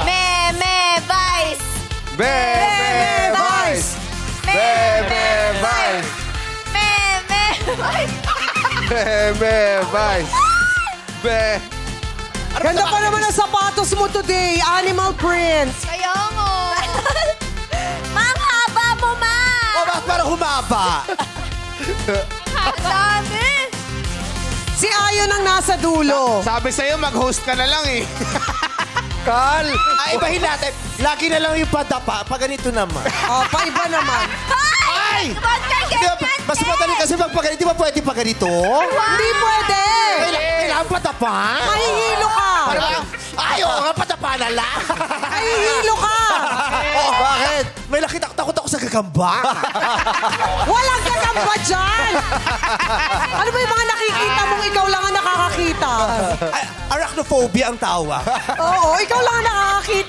Meme Vice! Meme Vice! Meme Vice! Meme Vice! Meme Vice! Ganda pa naman ang sapatos mo today. Animal print. Kaya nga. Mang, haba mo, ma! O, bakit parang humaba? Dami! Si Ayon ang nasa dulo. Sabi sa'yo, mag-host ka na lang eh. Carl! Ay, ibahin natin. Lagi na lang yung padapa. Pag ganito naman. Oh, paiba naman. Ay! Huwag ka Di ba, ganyan, mas madali kasi magpaganito. Di ba pwede pa ganito? Hindi pwede. Kailangan padapa? Mahihilo ka. Ay, oo nga, padapa na lang. Mahihilo ka. Oh, bakit? May takot ako sa gagamba. Walang gagamba dyan. Ano ba yung mga nakikita mong ikaw lang ang nakakakita? Arachnophobia ang tawa. Oo, ikaw lang ang nakakakita